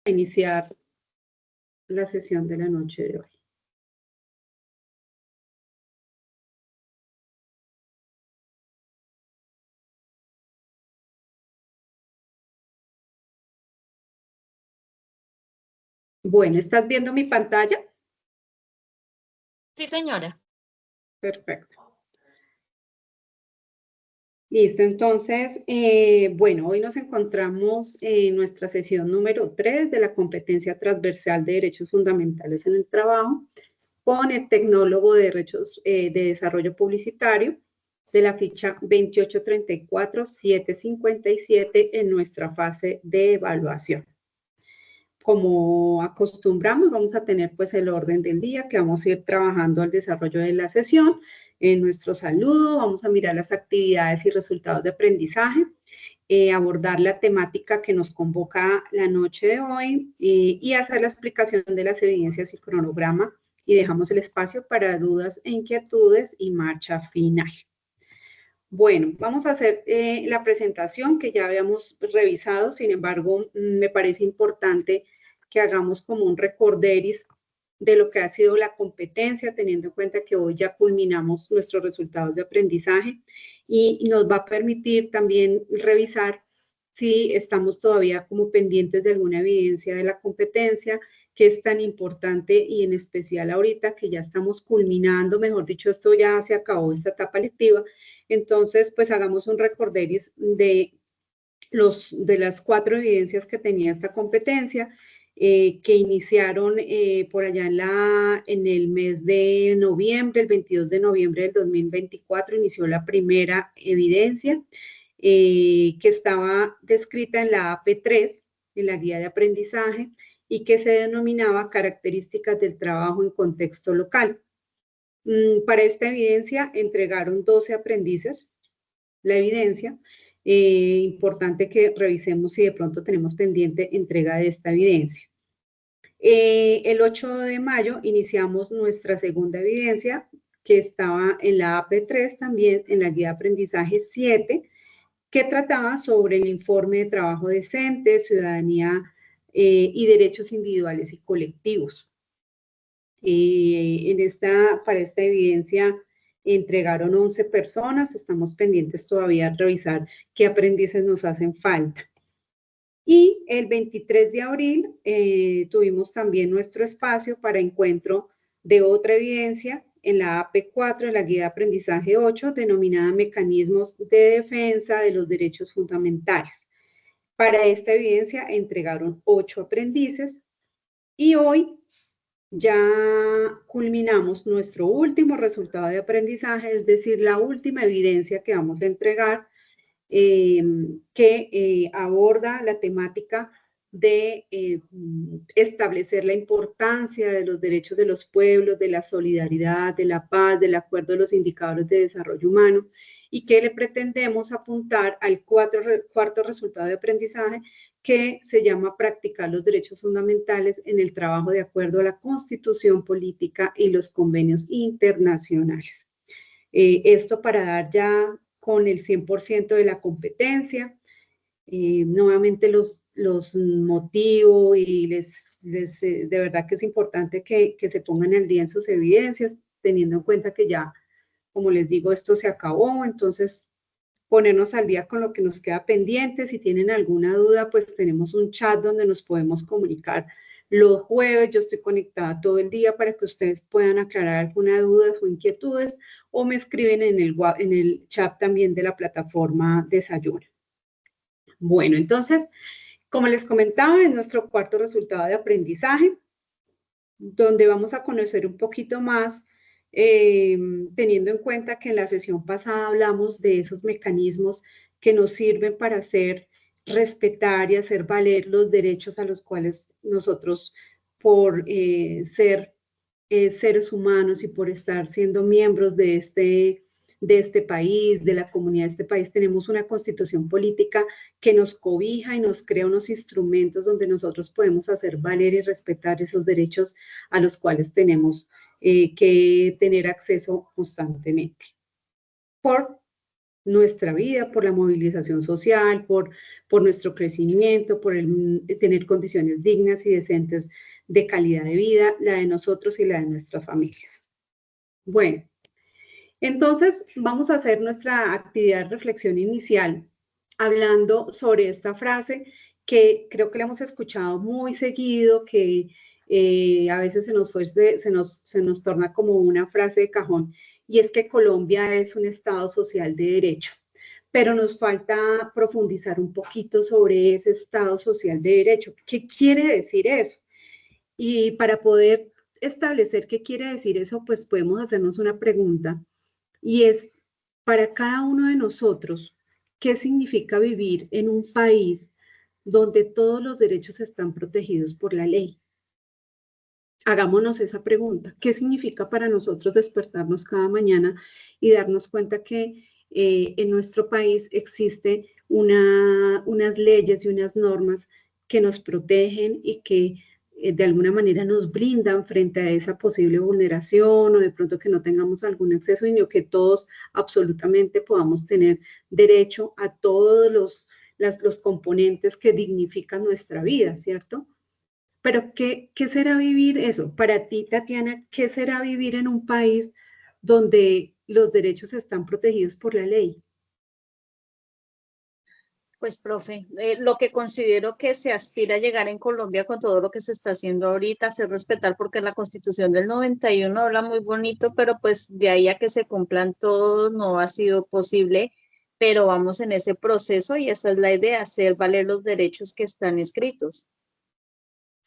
Iniciar la sesión de la noche de hoy. Bueno, ¿estás viendo mi pantalla? Sí, señora. Perfecto. Listo, entonces, bueno, hoy nos encontramos en nuestra sesión número 3 de la competencia transversal de derechos fundamentales en el trabajo con el tecnólogo de derechos de desarrollo publicitario de la ficha 2834-757 en nuestra fase de evaluación. Como acostumbramos, vamos a tener pues el orden del día que vamos a ir trabajando al desarrollo de la sesión. En nuestro saludo vamos a mirar las actividades y resultados de aprendizaje, abordar la temática que nos convoca la noche de hoy y hacer la explicación de las evidencias y cronograma, y dejamos el espacio para dudas e inquietudes y marcha final. Bueno, vamos a hacer la presentación que ya habíamos revisado, sin embargo, me parece importante que hagamos como un recorderis de lo que ha sido la competencia, teniendo en cuenta que hoy ya culminamos nuestros resultados de aprendizaje y nos va a permitir también revisar si estamos todavía como pendientes de alguna evidencia de la competencia, que es tan importante y en especial ahorita que ya estamos culminando, mejor dicho, esto ya se acabó esta etapa lectiva. Entonces, pues hagamos un recorderis de las 4 evidencias que tenía esta competencia, que iniciaron por allá en el mes de noviembre, el 22 de noviembre del 2024, inició la primera evidencia, que estaba descrita en la AP3, en la guía de aprendizaje, y que se denominaba características del trabajo en contexto local. Para esta evidencia entregaron 12 aprendices la evidencia. Importante que revisemos si de pronto tenemos pendiente entrega de esta evidencia. El 8 de mayo iniciamos nuestra segunda evidencia, que estaba en la AP3, también en la guía de aprendizaje 7, que trataba sobre el informe de trabajo decente, ciudadanía y derechos individuales y colectivos. Para esta evidencia entregaron 11 personas, estamos pendientes todavía de revisar qué aprendices nos hacen falta. Y el 23 de abril tuvimos también nuestro espacio para encuentro de otra evidencia en la AP4, en la guía de aprendizaje 8, denominada Mecanismos de Defensa de los Derechos Fundamentales. Para esta evidencia entregaron 8 aprendices y hoy ya culminamos nuestro último resultado de aprendizaje, es decir, la última evidencia que vamos a entregar, que aborda la temática de establecer la importancia de los derechos de los pueblos, de la solidaridad, de la paz, del acuerdo de los indicadores de desarrollo humano, y que le pretendemos apuntar al cuarto resultado de aprendizaje, que se llama practicar los derechos fundamentales en el trabajo de acuerdo a la Constitución política y los convenios internacionales. Esto para dar ya con el 100% de la competencia. Nuevamente los motivo y de verdad que es importante que se pongan al día en sus evidencias, teniendo en cuenta que ya, como les digo, esto se acabó, entonces ponernos al día con lo que nos queda pendiente. Si tienen alguna duda, pues tenemos un chat donde nos podemos comunicar los jueves. Yo estoy conectada todo el día para que ustedes puedan aclarar alguna duda o inquietudes, o me escriben en el chat también de la plataforma Desayuno. Bueno, entonces, como les comentaba, es nuestro cuarto resultado de aprendizaje, donde vamos a conocer un poquito más, teniendo en cuenta que en la sesión pasada hablamos de esos mecanismos que nos sirven para hacer respetar y hacer valer los derechos a los cuales nosotros, por ser seres humanos y por estar siendo miembros de este país, de la comunidad de este país, tenemos una constitución política que nos cobija y nos crea unos instrumentos donde nosotros podemos hacer valer y respetar esos derechos a los cuales tenemos que tener acceso constantemente. Por nuestra vida, por la movilización social, por nuestro crecimiento, por tener condiciones dignas y decentes de calidad de vida, la de nosotros y la de nuestras familias. Bueno, entonces vamos a hacer nuestra actividad de reflexión inicial hablando sobre esta frase que creo que la hemos escuchado muy seguido, que a veces se nos torna como una frase de cajón, y es que Colombia es un Estado social de derecho. Pero nos falta profundizar un poquito sobre ese Estado social de derecho. ¿Qué quiere decir eso? Y para poder establecer qué quiere decir eso, pues podemos hacernos una pregunta, y es, para cada uno de nosotros, ¿qué significa vivir en un país donde todos los derechos están protegidos por la ley? Hagámonos esa pregunta. ¿Qué significa para nosotros despertarnos cada mañana y darnos cuenta que en nuestro país existe unas leyes y unas normas que nos protegen y que de alguna manera nos brindan frente a esa posible vulneración o de pronto que no tengamos algún acceso, sino que todos absolutamente podamos tener derecho a todos los componentes que dignifican nuestra vida, ¿cierto? Pero ¿qué será vivir eso? Para ti, Tatiana, ¿qué será vivir en un país donde los derechos están protegidos por la ley? Pues, profe, lo que considero que se aspira a llegar en Colombia con todo lo que se está haciendo ahorita, hacer respetar, porque la Constitución del 91 habla muy bonito, pero pues de ahí a que se cumplan todos no ha sido posible, pero vamos en ese proceso y esa es la idea, hacer valer los derechos que están escritos.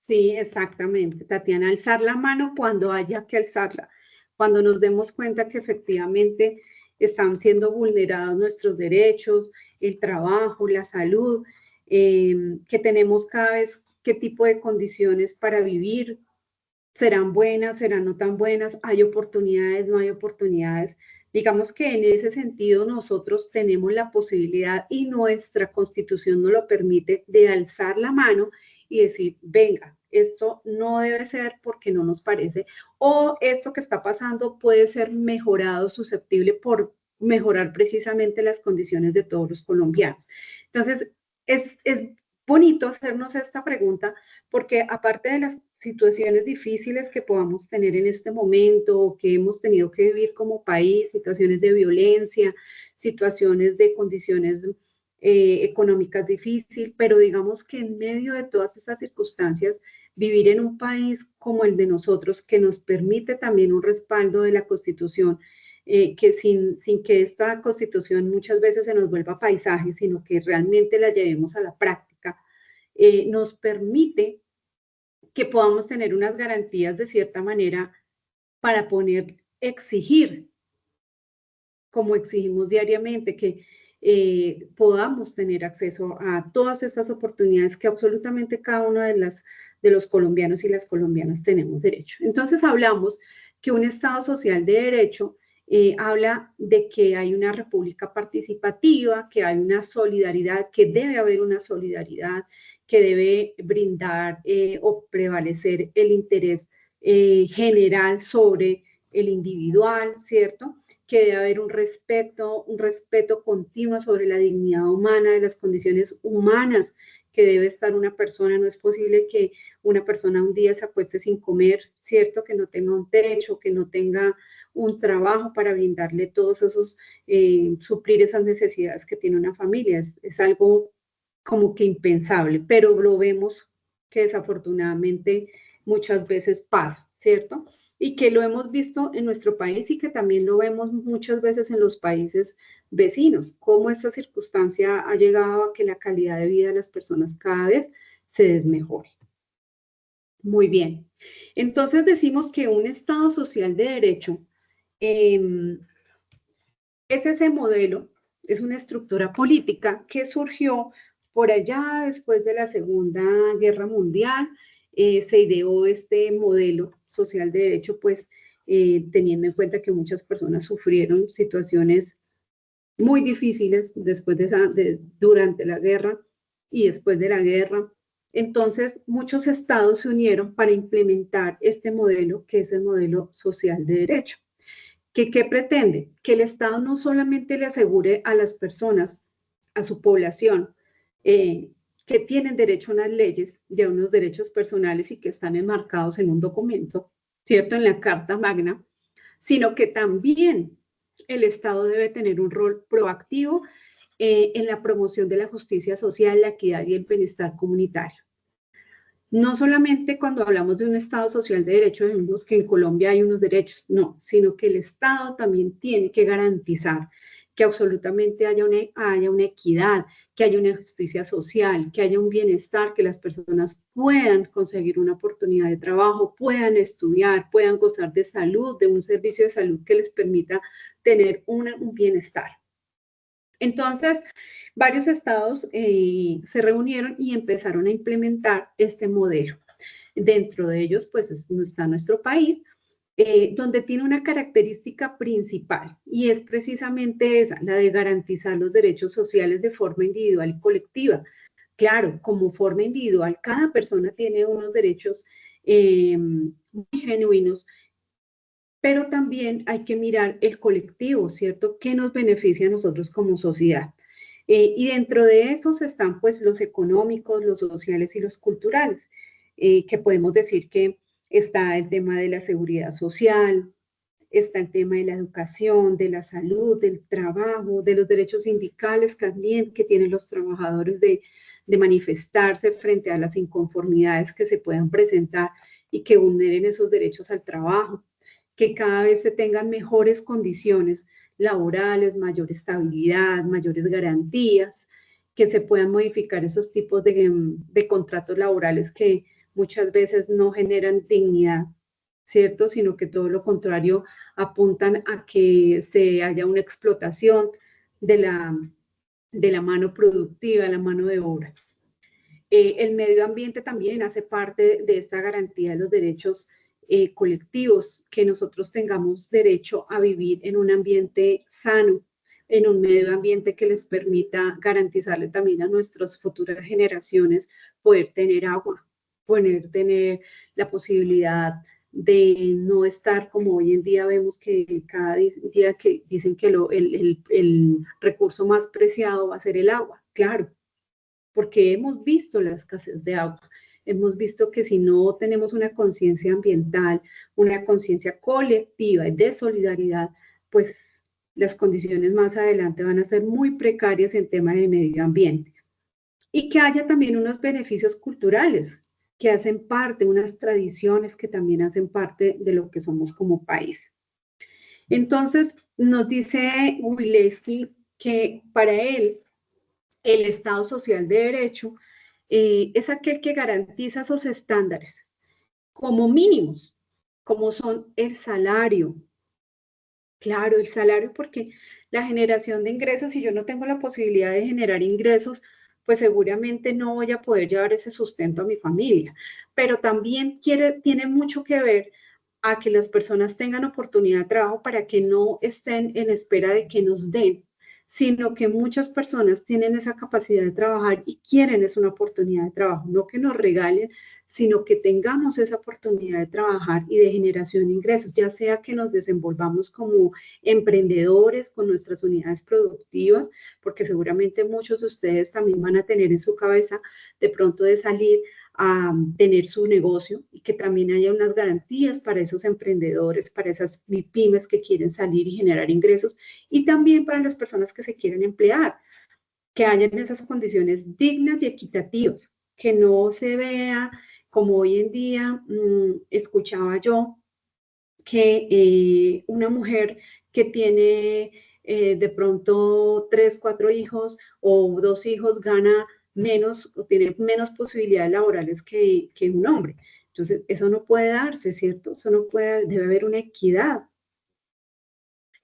Sí, exactamente, Tatiana, alzar la mano cuando haya que alzarla, cuando nos demos cuenta que efectivamente están siendo vulnerados nuestros derechos, el trabajo, la salud, que tenemos cada vez qué tipo de condiciones para vivir, serán buenas, serán no tan buenas, hay oportunidades, no hay oportunidades. Digamos que en ese sentido nosotros tenemos la posibilidad y nuestra constitución nos lo permite de alzar la mano y decir, venga, esto no debe ser porque no nos parece, o esto que está pasando puede ser mejorado, susceptible por mejorar precisamente las condiciones de todos los colombianos. Entonces, es bonito hacernos esta pregunta porque aparte de las situaciones difíciles que podamos tener en este momento o que hemos tenido que vivir como país, situaciones de violencia, situaciones de condiciones económicas difíciles, pero digamos que en medio de todas estas circunstancias, vivir en un país como el de nosotros, que nos permite también un respaldo de la Constitución, que sin que esta Constitución muchas veces se nos vuelva paisaje, sino que realmente la llevemos a la práctica, nos permite que podamos tener unas garantías de cierta manera para exigir, como exigimos diariamente, que podamos tener acceso a todas estas oportunidades que absolutamente cada uno de los colombianos y las colombianas tenemos derecho. Entonces hablamos que un Estado social de derecho habla de que hay una república participativa, que hay una solidaridad, que debe haber una solidaridad, que debe brindar o prevalecer el interés general sobre el individual, ¿cierto? Que debe haber un respeto continuo sobre la dignidad humana, de las condiciones humanas que debe estar una persona. No es posible que una persona un día se acueste sin comer, ¿cierto? Que no tenga un techo, que no tenga un trabajo para brindarle todos esos, suplir esas necesidades que tiene una familia. Es algo como que impensable, pero lo vemos que desafortunadamente muchas veces pasa, ¿cierto? Y que lo hemos visto en nuestro país y que también lo vemos muchas veces en los países vecinos, cómo esta circunstancia ha llegado a que la calidad de vida de las personas cada vez se desmejore. Muy bien. Entonces decimos que un Estado social de derecho es ese modelo, es una estructura política que surgió por allá después de la Segunda Guerra Mundial. Se ideó este modelo social de derecho, pues teniendo en cuenta que muchas personas sufrieron situaciones muy difíciles durante la guerra y después de la guerra. Entonces, muchos estados se unieron para implementar este modelo, que es el modelo social de derecho. ¿Qué pretende? Que el Estado no solamente le asegure a las personas, a su población, que tienen derecho a unas leyes y a unos derechos personales y que están enmarcados en un documento, ¿cierto? En la Carta Magna, sino que también el Estado debe tener un rol proactivo en la promoción de la justicia social, la equidad y el bienestar comunitario. No solamente cuando hablamos de un Estado social de derechos, decimos que en Colombia hay unos derechos, no, sino que el Estado también tiene que garantizar que absolutamente haya una equidad, que haya una justicia social, que haya un bienestar, que las personas puedan conseguir una oportunidad de trabajo, puedan estudiar, puedan gozar de salud, de un servicio de salud que les permita tener un bienestar. Entonces, varios estados se reunieron y empezaron a implementar este modelo. Dentro de ellos, pues, está nuestro país, donde tiene una característica principal y es precisamente esa, la de garantizar los derechos sociales de forma individual y colectiva. Claro, como forma individual, cada persona tiene unos derechos muy genuinos, pero también hay que mirar el colectivo, ¿cierto? ¿Qué nos beneficia a nosotros como sociedad? Y dentro de esos están pues los económicos, los sociales y los culturales, que podemos decir que está el tema de la seguridad social, está el tema de la educación, de la salud, del trabajo, de los derechos sindicales también que tienen los trabajadores de manifestarse frente a las inconformidades que se puedan presentar y que vulneren esos derechos al trabajo, que cada vez se tengan mejores condiciones laborales, mayor estabilidad, mayores garantías, que se puedan modificar esos tipos de contratos laborales que muchas veces no generan dignidad, ¿cierto? Sino que todo lo contrario apuntan a que se haya una explotación de la mano productiva, la mano de obra. El medio ambiente también hace parte de esta garantía de los derechos colectivos, que nosotros tengamos derecho a vivir en un ambiente sano, en un medio ambiente que les permita garantizarle también a nuestras futuras generaciones poder tener agua, poder tener la posibilidad de no estar como hoy en día vemos que cada día que dicen que el recurso más preciado va a ser el agua, claro, porque hemos visto la escasez de agua. Hemos visto que si no tenemos una conciencia ambiental, una conciencia colectiva y de solidaridad, pues las condiciones más adelante van a ser muy precarias en temas de medio ambiente. Y que haya también unos beneficios culturales que hacen parte, unas tradiciones que también hacen parte de lo que somos como país. Entonces, nos dice Wilecki que para él el Estado social de derecho es aquel que garantiza esos estándares como mínimos, como son el salario. Claro, el salario, porque la generación de ingresos, si yo no tengo la posibilidad de generar ingresos, pues seguramente no voy a poder llevar ese sustento a mi familia. Pero también tiene mucho que ver a que las personas tengan oportunidad de trabajo para que no estén en espera de que nos den, sino que muchas personas tienen esa capacidad de trabajar y quieren es una oportunidad de trabajo, no que nos regalen, sino que tengamos esa oportunidad de trabajar y de generación de ingresos, ya sea que nos desenvolvamos como emprendedores con nuestras unidades productivas, porque seguramente muchos de ustedes también van a tener en su cabeza de pronto de salir a tener su negocio y que también haya unas garantías para esos emprendedores, para esas pymes que quieren salir y generar ingresos y también para las personas que se quieren emplear, que hayan esas condiciones dignas y equitativas, que no se vea como hoy en día escuchaba yo que una mujer que tiene de pronto 3, 4 hijos o 2 hijos gana menos o tiene menos posibilidades laborales que un hombre. Entonces, eso no puede darse, ¿cierto? Eso no puede, debe haber una equidad.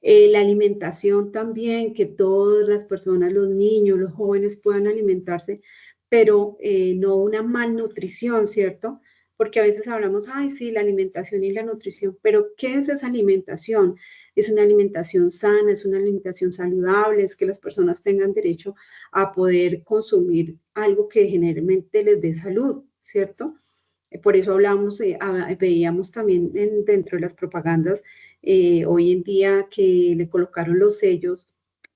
La alimentación también, que todas las personas, los niños, los jóvenes puedan alimentarse, pero no una malnutrición, ¿cierto? Porque a veces hablamos, ay, sí, la alimentación y la nutrición, pero ¿qué es esa alimentación? Es una alimentación sana, es una alimentación saludable, es que las personas tengan derecho a poder consumir algo que generalmente les dé salud, ¿cierto? Por eso hablamos, veíamos también dentro de las propagandas hoy en día que le colocaron los sellos,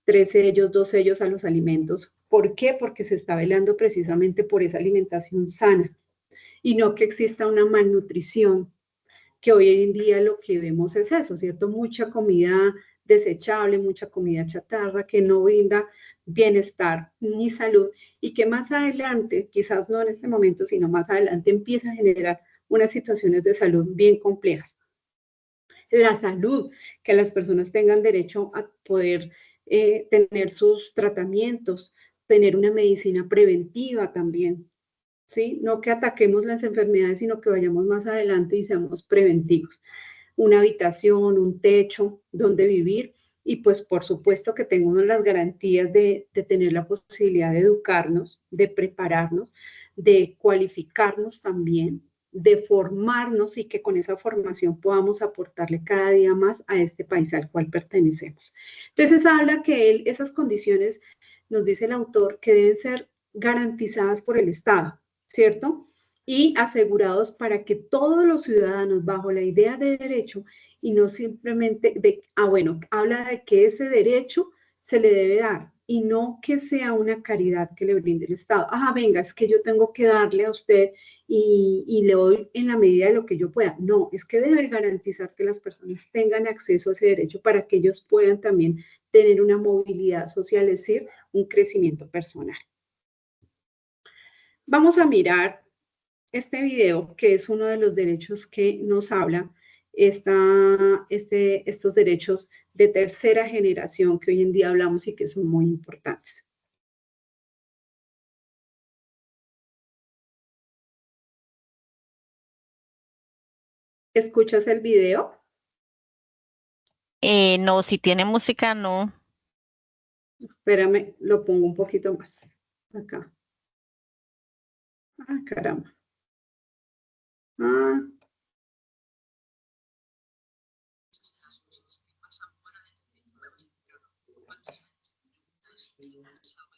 3 sellos, 2 sellos a los alimentos. ¿Por qué? Porque se está velando precisamente por esa alimentación sana y no que exista una malnutrición, que hoy en día lo que vemos es eso, ¿cierto? Mucha comida desechable, mucha comida chatarra que no brinda bienestar ni salud y que más adelante, quizás no en este momento, sino más adelante empieza a generar unas situaciones de salud bien complejas. La salud, que las personas tengan derecho a poder tener sus tratamientos, tener una medicina preventiva también, ¿sí? No que ataquemos las enfermedades, sino que vayamos más adelante y seamos preventivos. Una habitación, un techo donde vivir y pues por supuesto que tengamos las garantías de tener la posibilidad de educarnos, de prepararnos, de cualificarnos también, de formarnos y que con esa formación podamos aportarle cada día más a este país al cual pertenecemos. Entonces habla que esas condiciones, nos dice el autor, que deben ser garantizadas por el Estado, ¿cierto? Y asegurados para que todos los ciudadanos, bajo la idea de derecho, y no simplemente bueno, habla de que ese derecho se le debe dar y no que sea una caridad que le brinde el Estado. Venga, es que yo tengo que darle a usted y le doy en la medida de lo que yo pueda. No, es que debe garantizar que las personas tengan acceso a ese derecho para que ellos puedan también tener una movilidad social, es decir, un crecimiento personal. Vamos a mirar este video, que es uno de los derechos que nos habla, estos derechos de tercera generación que hoy en día hablamos y que son muy importantes. ¿Escuchas el video? No, si tiene música, no. Espérame, lo pongo un poquito más. Acá. Caramba.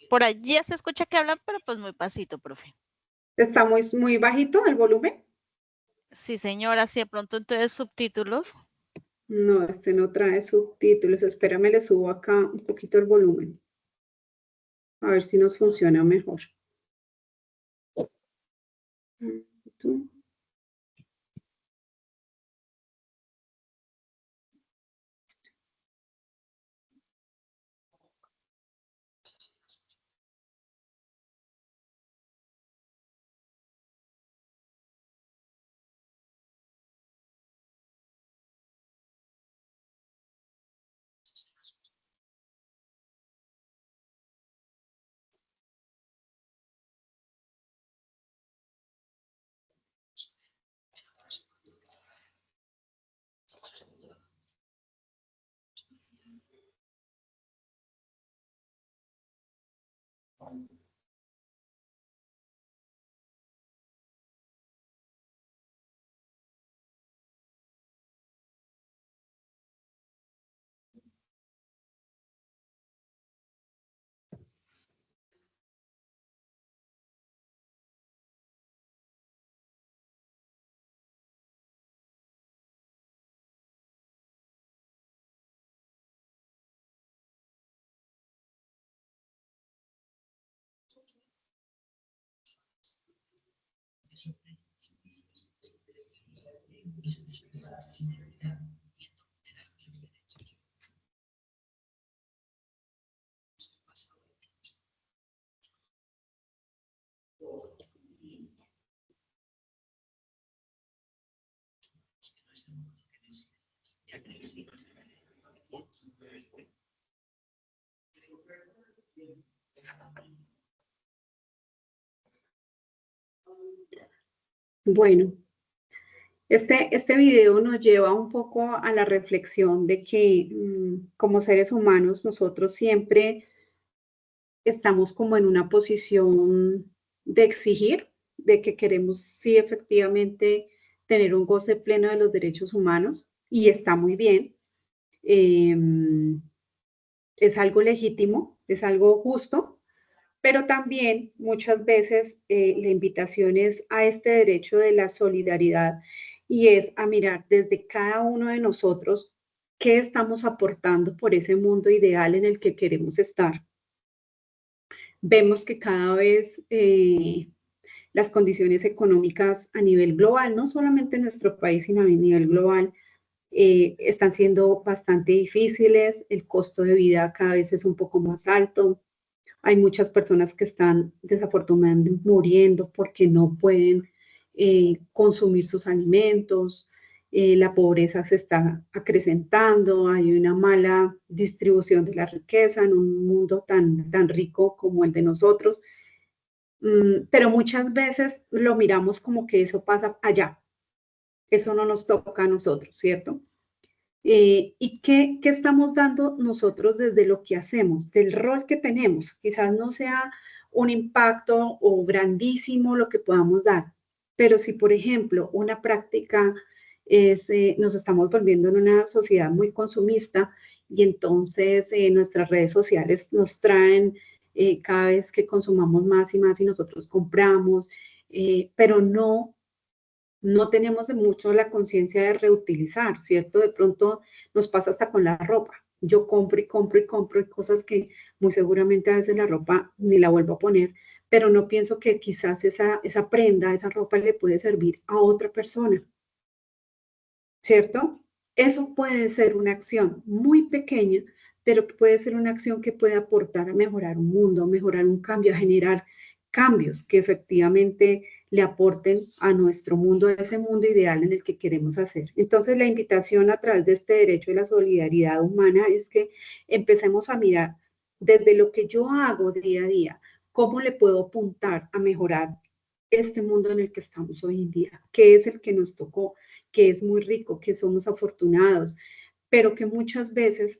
Por allí ya se escucha que hablan, pero pues muy pasito, profe. ¿Está muy bajito el volumen? Sí, señora, si de pronto entonces subtítulos. No, este no trae subtítulos. Espérame, le subo acá un poquito el volumen. A ver si nos funciona mejor. Bueno, este video nos lleva un poco a la reflexión de que como seres humanos nosotros siempre estamos como en una posición de exigir, de que queremos sí efectivamente tener un goce pleno de los derechos humanos y está muy bien. Es algo legítimo, es algo justo, pero también muchas veces la invitación es a este derecho de la solidaridad y es a mirar desde cada uno de nosotros ¿Qué estamos aportando por ese mundo ideal en el que queremos estar? Vemos que cada vez las condiciones económicas a nivel global, no solamente en nuestro país, sino a nivel global, están siendo bastante difíciles, el costo de vida cada vez es un poco más alto, hay muchas personas que están desafortunadamente muriendo porque no pueden consumir sus alimentos, la pobreza se está acrecentando, hay una mala distribución de la riqueza en un mundo tan rico como el de nosotros, pero muchas veces lo miramos como que eso pasa allá, eso no nos toca a nosotros, ¿cierto? ¿Y qué estamos dando nosotros desde lo que hacemos, del rol que tenemos? Quizás no sea un impacto o grandísimo lo que podamos dar, pero si, por ejemplo, una práctica es, nos estamos volviendo en una sociedad muy consumista y entonces nuestras redes sociales nos traen cada vez que consumamos más y más y nosotros compramos, pero no tenemos de mucho la conciencia de reutilizar, ¿cierto? De pronto nos pasa hasta con la ropa. Yo compro y compro y compro y cosas que muy seguramente a veces la ropa ni la vuelvo a poner, pero no pienso que quizás esa prenda, esa ropa le puede servir a otra persona, ¿cierto? Eso puede ser una acción muy pequeña, pero puede ser una acción que puede aportar a mejorar un mundo, a mejorar un cambio, a generar cambios que efectivamente le aporten a nuestro mundo, a ese mundo ideal en el que queremos hacer. Entonces, la invitación a través de este derecho de la solidaridad humana es que empecemos a mirar desde lo que yo hago día a día, cómo le puedo apuntar a mejorar este mundo en el que estamos hoy en día, que es el que nos tocó, que es muy rico, que somos afortunados, pero que muchas veces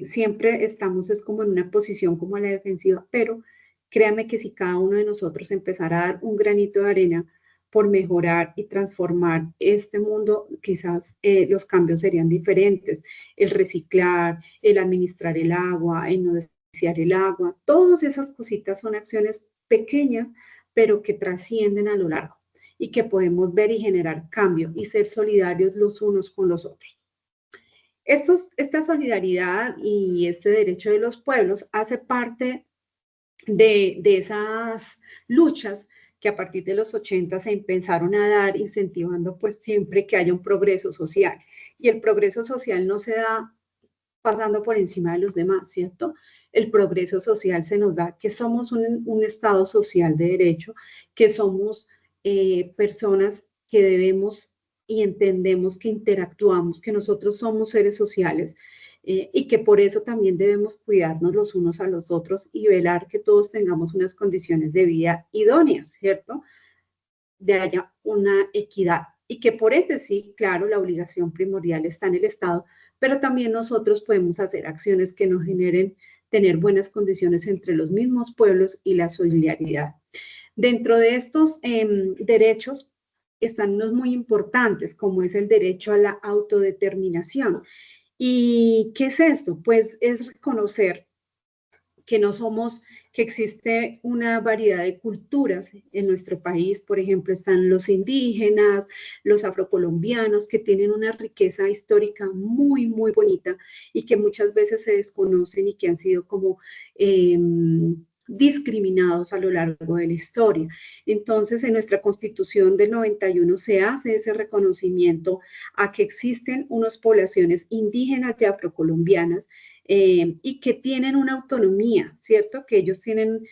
siempre estamos es como en una posición como a la defensiva, pero créame que si cada uno de nosotros empezara a dar un granito de arena por mejorar y transformar este mundo, quizás los cambios serían diferentes. El reciclar, el administrar el agua, el no desperdiciar el agua, todas esas cositas son acciones pequeñas, pero que trascienden a lo largo y que podemos ver y generar cambio y ser solidarios los unos con los otros. Esta solidaridad y este derecho de los pueblos hace parte de esas luchas que a partir de los 80 se empezaron a dar, incentivando pues siempre que haya un progreso social. Y el progreso social no se da pasando por encima de los demás, ¿cierto? El progreso social se nos da que somos un Estado social de derecho, que somos personas que debemos y entendemos que interactuamos, que nosotros somos seres sociales y que por eso también debemos cuidarnos los unos a los otros y velar que todos tengamos unas condiciones de vida idóneas, ¿cierto? De haya una equidad y que por ende sí, claro, la obligación primordial está en el Estado, pero también nosotros podemos hacer acciones que nos generen tener buenas condiciones entre los mismos pueblos y la solidaridad. Dentro de estos derechos están unos muy importantes, como es el derecho a la autodeterminación. ¿Y qué es esto? Pues es reconocer que no somos, que existe una variedad de culturas en nuestro país. Por ejemplo, están los indígenas, los afrocolombianos, que tienen una riqueza histórica muy bonita y que muchas veces se desconocen y que han sido como discriminados a lo largo de la historia. Entonces, en nuestra Constitución del 91 se hace ese reconocimiento a que existen unas poblaciones indígenas y afrocolombianas y que tienen una autonomía, ¿cierto? Que ellos tienen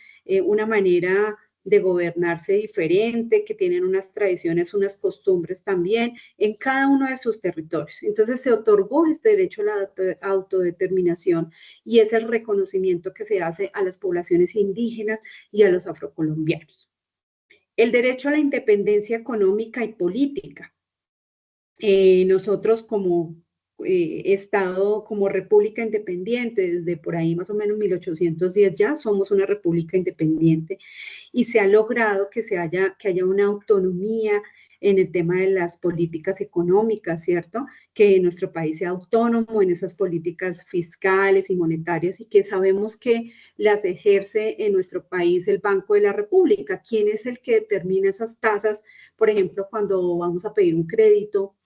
una manera de gobernarse diferente, que tienen unas tradiciones, unas costumbres también en cada uno de sus territorios. Entonces se otorgó este derecho a la autodeterminación y es el reconocimiento que se hace a las poblaciones indígenas y a los afrocolombianos. El derecho a la independencia económica y política. Nosotros como Estado, como república independiente, desde por ahí más o menos 1810 ya somos una república independiente y se ha logrado que haya una autonomía en el tema de las políticas económicas, ¿cierto? Que nuestro país sea autónomo en esas políticas fiscales y monetarias y que sabemos que las ejerce en nuestro país el Banco de la República. ¿Quién es el que determina esas tasas? Por ejemplo, cuando vamos a pedir un crédito,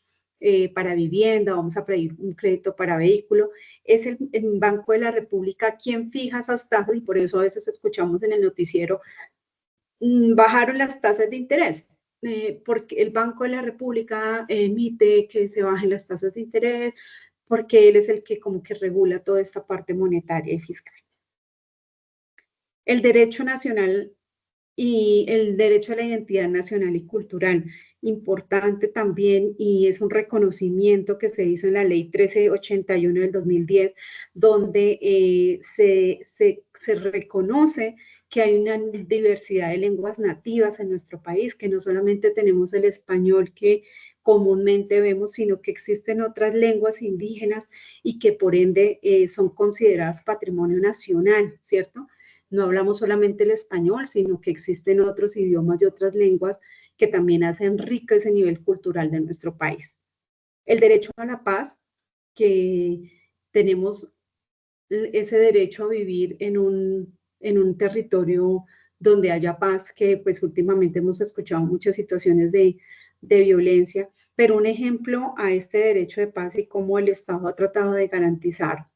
para vivienda, vamos a pedir un crédito para vehículo. Es el Banco de la República quien fija esas tasas y por eso a veces escuchamos en el noticiero, bajaron las tasas de interés. Porque el Banco de la República emite que se bajen las tasas de interés, porque él es el que como que regula toda esta parte monetaria y fiscal. El derecho nacional y el derecho a la identidad nacional y cultural, importante también, y es un reconocimiento que se hizo en la ley 1381 del 2010, donde se reconoce que hay una diversidad de lenguas nativas en nuestro país, que no solamente tenemos el español que comúnmente vemos, sino que existen otras lenguas indígenas y que por ende son consideradas patrimonio nacional, ¿cierto? No hablamos solamente el español, sino que existen otros idiomas y otras lenguas que también hacen rico ese nivel cultural de nuestro país. El derecho a la paz, que tenemos ese derecho a vivir en un territorio donde haya paz, que pues últimamente hemos escuchado muchas situaciones de violencia, pero un ejemplo a este derecho de paz y cómo el Estado ha tratado de garantizar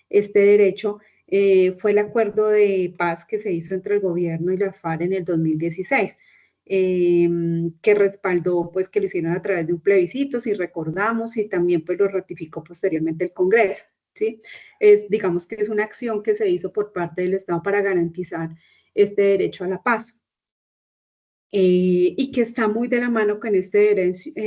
este derecho fue el acuerdo de paz que se hizo entre el gobierno y las FARC en el 2016, que respaldó, pues que lo hicieron a través de un plebiscito, si recordamos, y también pues lo ratificó posteriormente el Congreso, ¿sí? Digamos que es una acción que se hizo por parte del Estado para garantizar este derecho a la paz. Y que está muy de la mano con este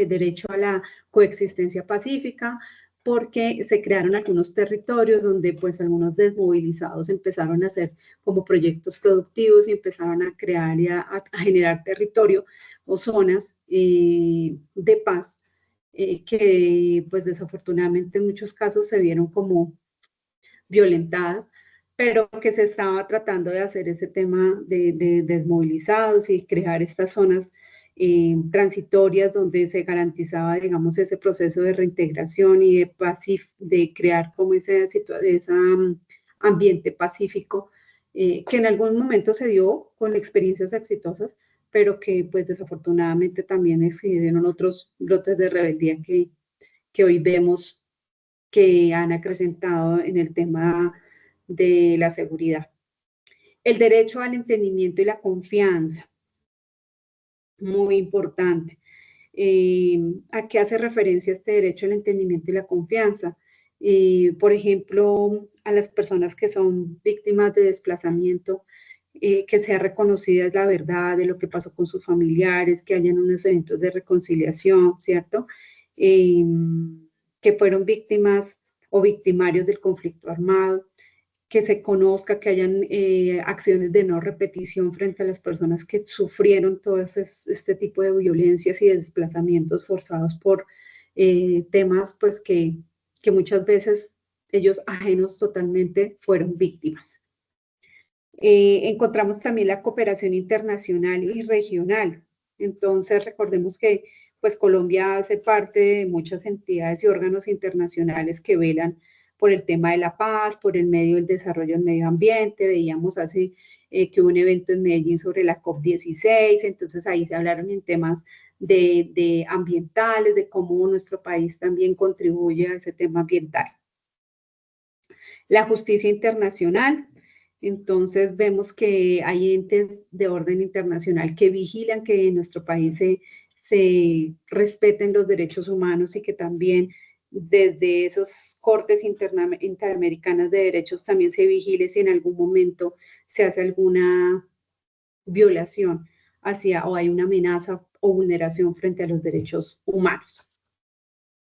derecho a la coexistencia pacífica, porque se crearon algunos territorios donde pues algunos desmovilizados empezaron a hacer como proyectos productivos y empezaron a crear y a generar territorio o zonas de paz que pues desafortunadamente en muchos casos se vieron como violentadas, pero que se estaba tratando de hacer ese tema de desmovilizados y crear estas zonas transitorias donde se garantizaba, digamos, ese proceso de reintegración y de crear como ese ambiente pacífico que en algún momento se dio con experiencias exitosas, pero que pues desafortunadamente también existieron otros brotes de rebeldía que hoy vemos que han acrecentado en el tema de la seguridad. El derecho al entendimiento y la confianza, muy importante. ¿A qué hace referencia este derecho al entendimiento y la confianza? Por ejemplo, a las personas que son víctimas de desplazamiento, que sea reconocida la verdad de lo que pasó con sus familiares, que hayan unos eventos de reconciliación, ¿cierto? Que fueron víctimas o victimarios del conflicto armado, que se conozca, que hayan acciones de no repetición frente a las personas que sufrieron todo este tipo de violencias y desplazamientos forzados por temas pues que muchas veces ellos ajenos totalmente fueron víctimas. Encontramos también la cooperación internacional y regional. Entonces, recordemos que pues Colombia hace parte de muchas entidades y órganos internacionales que velan por el tema de la paz, por el medio del desarrollo del medio ambiente. Veíamos hace que hubo un evento en Medellín sobre la COP16, entonces ahí se hablaron en temas de ambientales, de cómo nuestro país también contribuye a ese tema ambiental. La justicia internacional. Entonces vemos que hay entes de orden internacional que vigilan que en nuestro país se respeten los derechos humanos y que también desde esas cortes interamericanas de derechos también se vigile si en algún momento se hace alguna violación hacia o hay una amenaza o vulneración frente a los derechos humanos.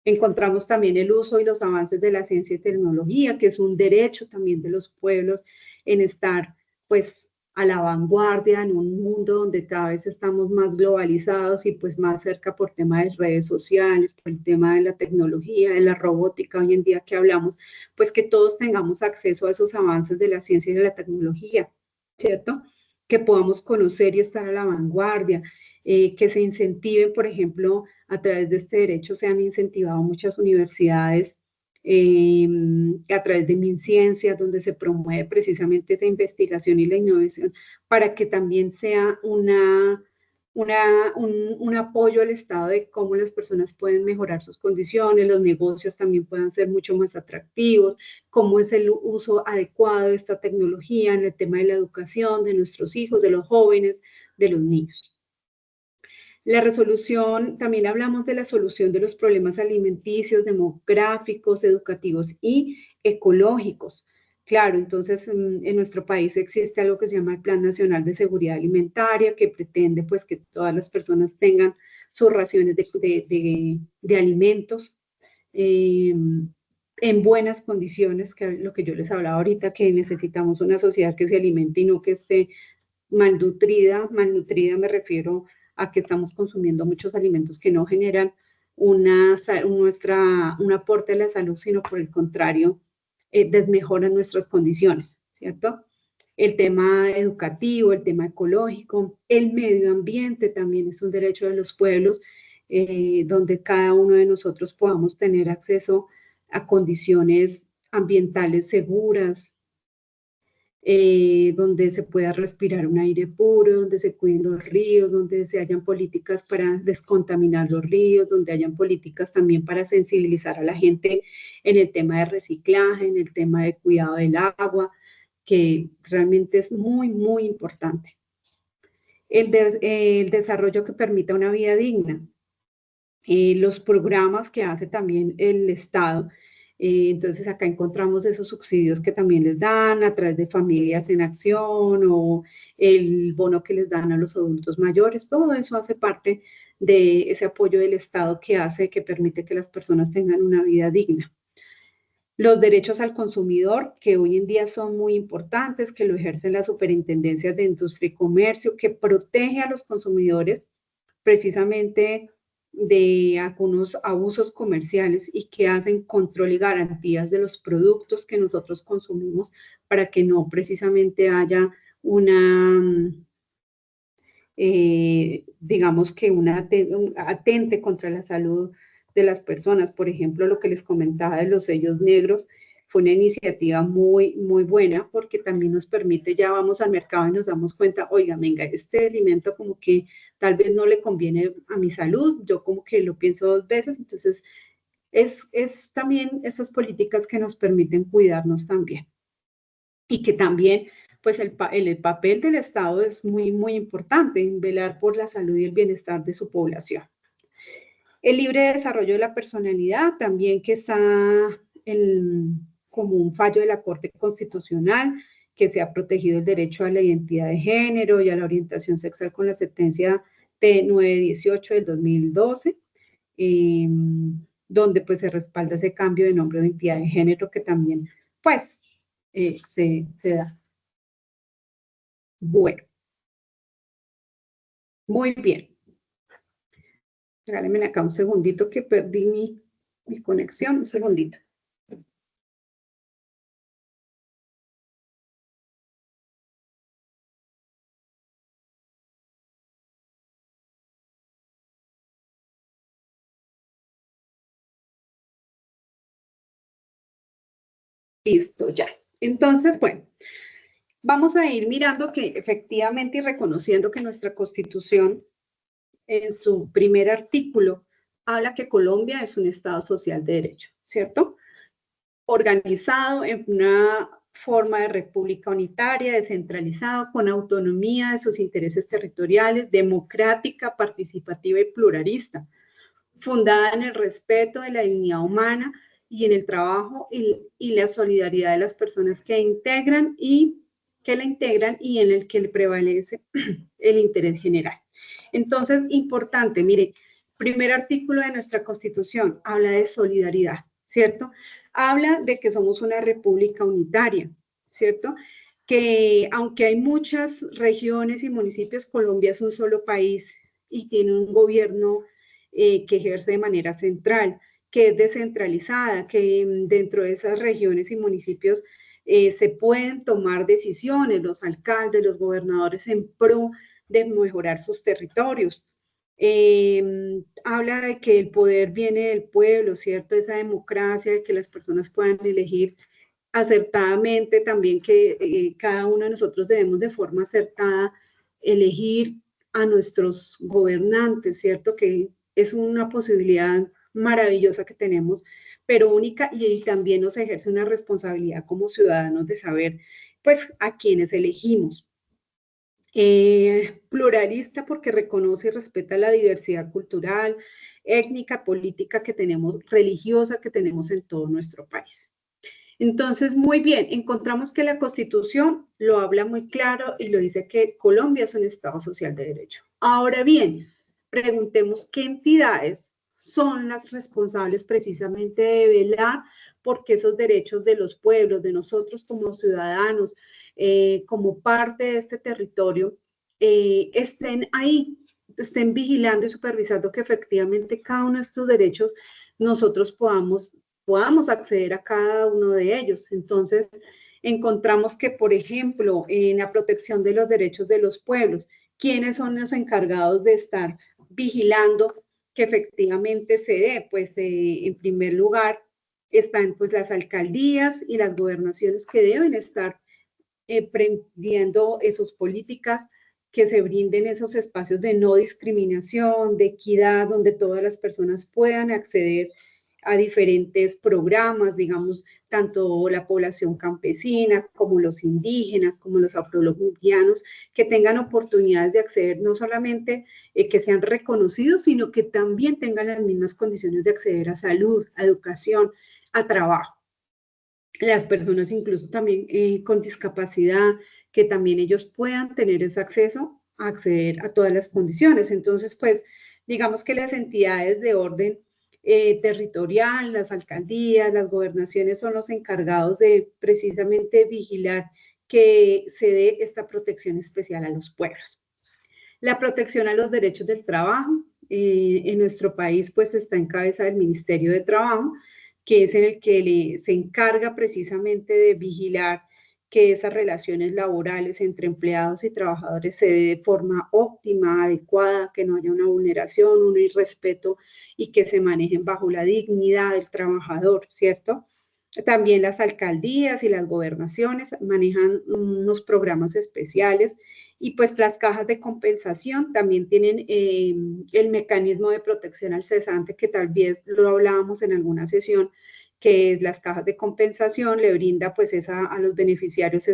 Encontramos también el uso y los avances de la ciencia y tecnología, que es un derecho también de los pueblos en estar pues a la vanguardia en un mundo donde cada vez estamos más globalizados y pues más cerca por tema de redes sociales, por el tema de la tecnología, de la robótica hoy en día que hablamos, pues que todos tengamos acceso a esos avances de la ciencia y de la tecnología, ¿cierto? Que podamos conocer y estar a la vanguardia, que se incentiven, por ejemplo, a través de este derecho se han incentivado muchas universidades a través de MinCiencia, donde se promueve precisamente esa investigación y la innovación para que también sea un apoyo al Estado de cómo las personas pueden mejorar sus condiciones, los negocios también puedan ser mucho más atractivos, cómo es el uso adecuado de esta tecnología en el tema de la educación de nuestros hijos, de los jóvenes, de los niños. La resolución, también hablamos de la solución de los problemas alimenticios, demográficos, educativos y ecológicos. Claro, entonces en nuestro país existe algo que se llama el Plan Nacional de Seguridad Alimentaria, que pretende pues que todas las personas tengan sus raciones de alimentos en buenas condiciones, que es lo que yo les hablaba ahorita, que necesitamos una sociedad que se alimente y no que esté malnutrida. Malnutrida me refiero a que estamos consumiendo muchos alimentos que no generan un aporte a la salud, sino por el contrario, desmejoran nuestras condiciones, ¿cierto? El tema educativo, el tema ecológico, el medio ambiente también es un derecho de los pueblos, donde cada uno de nosotros podamos tener acceso a condiciones ambientales seguras, donde se pueda respirar un aire puro, donde se cuiden los ríos, donde se hayan políticas para descontaminar los ríos, donde hayan políticas también para sensibilizar a la gente en el tema de reciclaje, en el tema de cuidado del agua, que realmente es muy, muy importante. El desarrollo que permita una vida digna. Los programas que hace también el Estado. Entonces acá encontramos esos subsidios que también les dan a través de Familias en Acción o el bono que les dan a los adultos mayores. Todo eso hace parte de ese apoyo del Estado que permite que las personas tengan una vida digna. Los derechos al consumidor, que hoy en día son muy importantes, que lo ejercen las superintendencias de industria y comercio, que protege a los consumidores precisamente de algunos abusos comerciales y que hacen control y garantías de los productos que nosotros consumimos para que no precisamente haya digamos que atente contra la salud de las personas. Por ejemplo, lo que les comentaba de los sellos negros fue una iniciativa muy, muy buena porque también nos permite, ya vamos al mercado y nos damos cuenta, oiga, venga, este alimento como que tal vez no le conviene a mi salud, yo como que lo pienso dos veces, entonces es también esas políticas que nos permiten cuidarnos también. Y que también, pues el papel del Estado es muy, muy importante en velar por la salud y el bienestar de su población. El libre desarrollo de la personalidad, también que está como un fallo de la Corte Constitucional, que se ha protegido el derecho a la identidad de género y a la orientación sexual con la sentencia T918 del 2012, donde pues se respalda ese cambio de nombre de identidad de género que también pues se da. Bueno, muy bien. Regálenme acá un segundito que perdí mi conexión, un segundito. Listo, ya. Entonces, bueno, vamos a ir mirando que efectivamente y reconociendo que nuestra Constitución, en su primer artículo, habla que Colombia es un Estado social de derecho, ¿cierto? Organizado en una forma de república unitaria, descentralizado, con autonomía de sus intereses territoriales, democrática, participativa y pluralista, fundada en el respeto de la dignidad humana y en el trabajo y la solidaridad de las personas que la integran y en el que prevalece el interés general. Entonces, importante, mire, primer artículo de nuestra Constitución habla de solidaridad, ¿cierto? Habla de que somos una república unitaria, ¿cierto? Que aunque hay muchas regiones y municipios, Colombia es un solo país y tiene un gobierno que ejerce de manera central, que es descentralizada, que dentro de esas regiones y municipios se pueden tomar decisiones, los alcaldes, los gobernadores en pro de mejorar sus territorios. Habla de que el poder viene del pueblo, ¿cierto? Esa democracia, de que las personas puedan elegir acertadamente, también que cada uno de nosotros debemos de forma acertada elegir a nuestros gobernantes, ¿cierto? Que es una posibilidad maravillosa que tenemos, pero única, y también nos ejerce una responsabilidad como ciudadanos de saber, pues, a quienes elegimos. Pluralista porque reconoce y respeta la diversidad cultural, étnica, política que tenemos, religiosa que tenemos en todo nuestro país. Entonces, muy bien, encontramos que la Constitución lo habla muy claro y lo dice que Colombia es un Estado social de derecho. Ahora bien, preguntemos qué entidades son las responsables precisamente de velar porque esos derechos de los pueblos, de nosotros como ciudadanos, como parte de este territorio, estén ahí, estén vigilando y supervisando que efectivamente cada uno de estos derechos nosotros podamos acceder a cada uno de ellos. Entonces, encontramos que, por ejemplo, en la protección de los derechos de los pueblos, ¿quiénes son los encargados de estar vigilando que efectivamente se dé? Pues, en primer lugar, están pues las alcaldías y las gobernaciones que deben estar prendiendo sus políticas, que se brinden esos espacios de no discriminación, de equidad, donde todas las personas puedan acceder a diferentes programas, digamos, tanto la población campesina como los indígenas, como los afrolongianos, que tengan oportunidades de acceder, no solamente que sean reconocidos, sino que también tengan las mismas condiciones de acceder a salud, a educación, a trabajo. Las personas incluso también con discapacidad, que también ellos puedan tener ese acceso a acceder a todas las condiciones. Entonces, pues, digamos que las entidades de orden territorial, las alcaldías, las gobernaciones son los encargados de precisamente vigilar que se dé esta protección especial a los pueblos. La protección a los derechos del trabajo, en nuestro país pues está en cabeza del Ministerio de Trabajo, que es en el que se encarga precisamente de vigilar que esas relaciones laborales entre empleados y trabajadores se dé de forma óptima, adecuada, que no haya una vulneración, un irrespeto y que se manejen bajo la dignidad del trabajador, ¿cierto? También las alcaldías y las gobernaciones manejan unos programas especiales y pues las cajas de compensación también tienen el mecanismo de protección al cesante que tal vez lo hablábamos en alguna sesión, que es las cajas de compensación, le brinda pues a los beneficiarios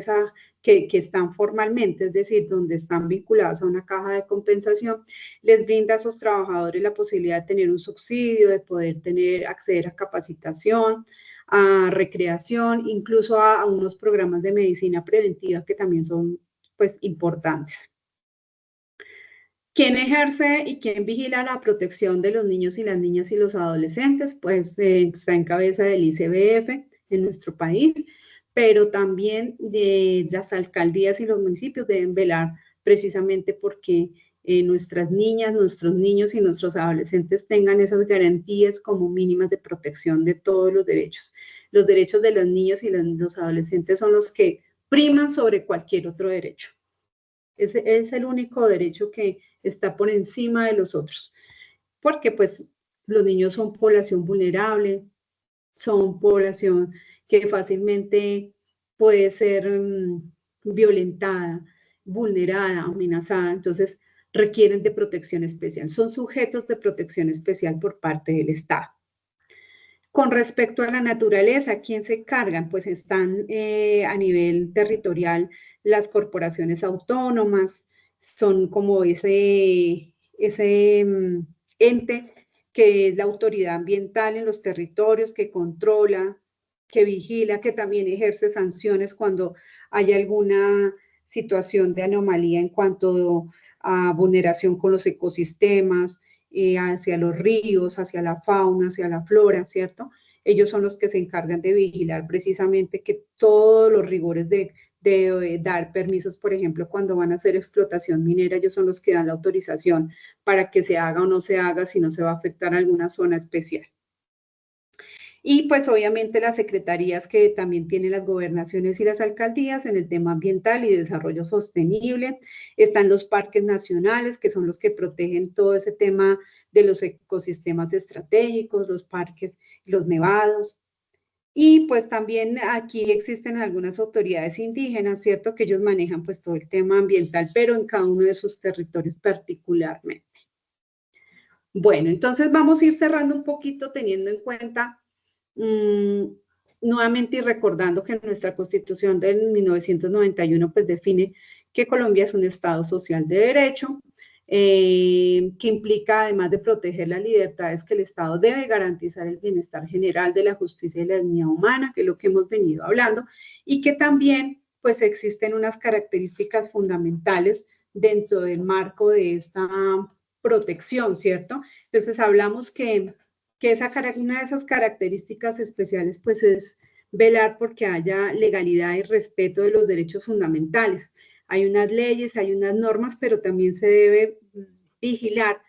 que están formalmente, es decir, donde están vinculados a una caja de compensación, les brinda a esos trabajadores la posibilidad de tener un subsidio, de poder acceder a capacitación, a recreación, incluso a unos programas de medicina preventiva que también son pues importantes. ¿Quién ejerce y quién vigila la protección de los niños y las niñas y los adolescentes? Pues está en cabeza del ICBF en nuestro país, pero también de las alcaldías y los municipios deben velar precisamente porque nuestras niñas, nuestros niños y nuestros adolescentes tengan esas garantías como mínimas de protección de todos los derechos. Los derechos de los niños y los adolescentes son los que priman sobre cualquier otro derecho. Es el único derecho que está por encima de los otros, porque pues los niños son población vulnerable, son población que fácilmente puede ser violentada, vulnerada, amenazada, entonces requieren de protección especial, son sujetos de protección especial por parte del Estado. Con respecto a la naturaleza, ¿quién se encargan? Pues están a nivel territorial las corporaciones autónomas, son como ese ente que es la autoridad ambiental en los territorios, que controla, que vigila, que también ejerce sanciones cuando hay alguna situación de anomalía en cuanto a vulneración con los ecosistemas, hacia los ríos, hacia la fauna, hacia la flora, ¿cierto? Ellos son los que se encargan de vigilar precisamente que todos los rigores de dar permisos, por ejemplo, cuando van a hacer explotación minera, ellos son los que dan la autorización para que se haga o no se haga, si no se va a afectar alguna zona especial. Y pues obviamente las secretarías que también tienen las gobernaciones y las alcaldías en el tema ambiental y desarrollo sostenible. Están los parques nacionales, que son los que protegen todo ese tema de los ecosistemas estratégicos, los parques, los nevados. Y pues también aquí existen algunas autoridades indígenas, ¿cierto? Que ellos manejan pues todo el tema ambiental, pero en cada uno de sus territorios particularmente. Bueno, entonces vamos a ir cerrando un poquito teniendo en cuenta, nuevamente y recordando que nuestra Constitución del 1991 pues define que Colombia es un Estado social de derecho, que implica, además de proteger las libertades, que el Estado debe garantizar el bienestar general de la justicia y la dignidad humana, que es lo que hemos venido hablando, y que también pues existen unas características fundamentales dentro del marco de esta protección, ¿cierto? Entonces hablamos que una de esas características especiales pues es velar porque haya legalidad y respeto de los derechos fundamentales. Hay unas leyes, hay unas normas, pero también se debe vigilar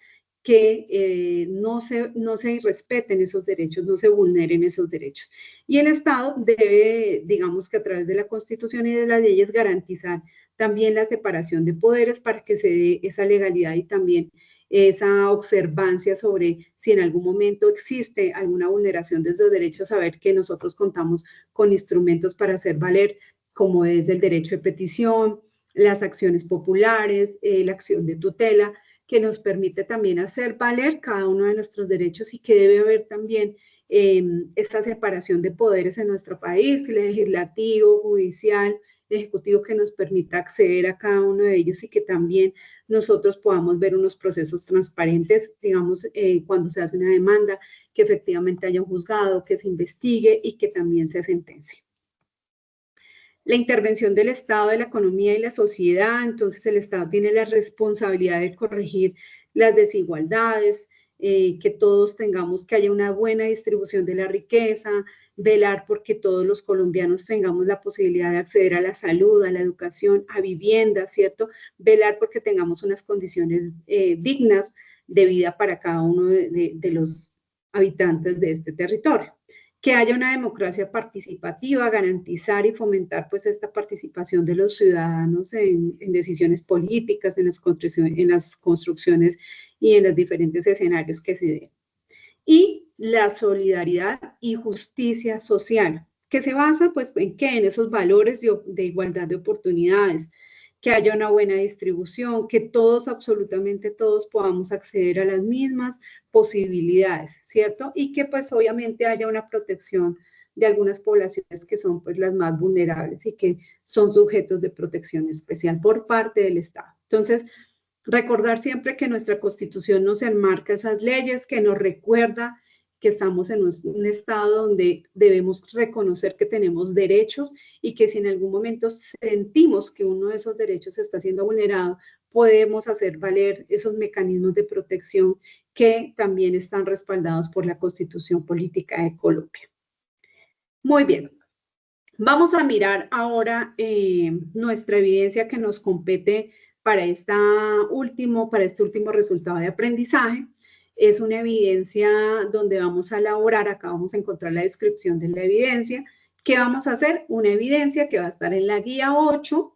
que no se irrespeten esos derechos, no se vulneren esos derechos. Y el Estado debe, digamos que a través de la Constitución y de las leyes, garantizar también la separación de poderes para que se dé esa legalidad y también esa observancia sobre si en algún momento existe alguna vulneración de esos derechos, saber que nosotros contamos con instrumentos para hacer valer, como es el derecho de petición, las acciones populares, la acción de tutela, que nos permite también hacer valer cada uno de nuestros derechos y que debe haber también esta separación de poderes en nuestro país, legislativo, judicial, ejecutivo, que nos permita acceder a cada uno de ellos y que también nosotros podamos ver unos procesos transparentes, digamos, cuando se hace una demanda, que efectivamente haya un juzgado, que se investigue y que también se sentencie. La intervención del Estado, de la economía y la sociedad, entonces el Estado tiene la responsabilidad de corregir las desigualdades, que todos tengamos, que haya una buena distribución de la riqueza, velar porque todos los colombianos tengamos la posibilidad de acceder a la salud, a la educación, a vivienda, ¿cierto? Velar porque tengamos unas condiciones dignas de vida para cada uno de los habitantes de este territorio. Que haya una democracia participativa, garantizar y fomentar pues esta participación de los ciudadanos en decisiones políticas, en las construcciones y en los diferentes escenarios que se den. Y la solidaridad y justicia social, que se basa pues en qué, en esos valores de igualdad de oportunidades, que haya una buena distribución, que todos, absolutamente todos, podamos acceder a las mismas posibilidades, ¿cierto? Y que pues obviamente haya una protección de algunas poblaciones que son pues las más vulnerables y que son sujetos de protección especial por parte del Estado. Entonces, recordar siempre que nuestra Constitución nos enmarca esas leyes, que nos recuerda que estamos en un estado donde debemos reconocer que tenemos derechos y que si en algún momento sentimos que uno de esos derechos está siendo vulnerado, podemos hacer valer esos mecanismos de protección que también están respaldados por la Constitución Política de Colombia. Muy bien. Vamos a mirar ahora nuestra evidencia que nos compete para este último resultado de aprendizaje. Es una evidencia donde vamos a elaborar, acá vamos a encontrar la descripción de la evidencia. ¿Qué vamos a hacer? Una evidencia que va a estar en la guía 8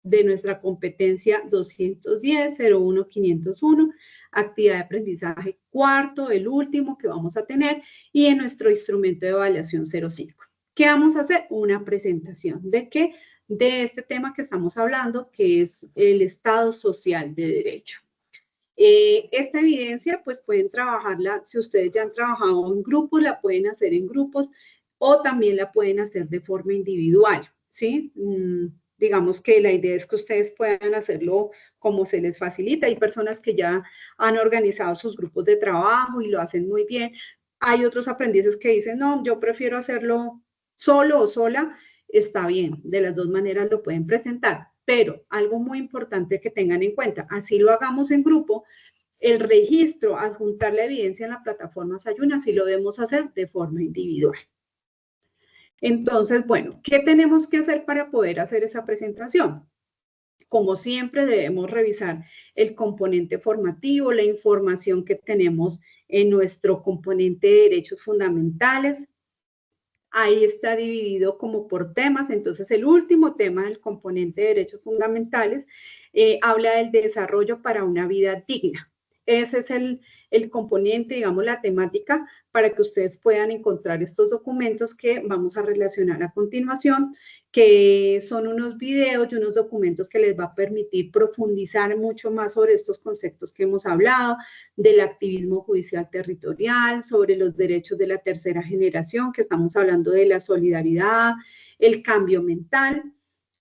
de nuestra competencia 210-01-501, actividad de aprendizaje cuarto, el último que vamos a tener, y en nuestro instrumento de evaluación 05. ¿Qué vamos a hacer? Una presentación. ¿De qué? De este tema que estamos hablando, que es el Estado social de derecho. Esta evidencia, pues pueden trabajarla, si ustedes ya han trabajado en grupos, la pueden hacer en grupos o también la pueden hacer de forma individual, ¿sí? Digamos que la idea es que ustedes puedan hacerlo como se les facilita. Hay personas que ya han organizado sus grupos de trabajo y lo hacen muy bien. Hay otros aprendices que dicen, no, yo prefiero hacerlo solo o sola. Está bien, de las dos maneras lo pueden presentar, pero algo muy importante que tengan en cuenta, así lo hagamos en grupo, el registro, adjuntar la evidencia en la plataforma Sayuna, sí lo debemos hacer de forma individual. Entonces, bueno, ¿qué tenemos que hacer para poder hacer esa presentación? Como siempre, debemos revisar el componente formativo, la información que tenemos en nuestro componente de derechos fundamentales. Ahí está dividido como por temas. Entonces, el último tema del componente de derechos fundamentales habla del desarrollo para una vida digna. ese es el componente, digamos, la temática para que ustedes puedan encontrar estos documentos que vamos a relacionar a continuación, que son unos videos y unos documentos que les va a permitir profundizar mucho más sobre estos conceptos que hemos hablado, del activismo judicial territorial, sobre los derechos de la tercera generación, que estamos hablando de la solidaridad, el cambio mental,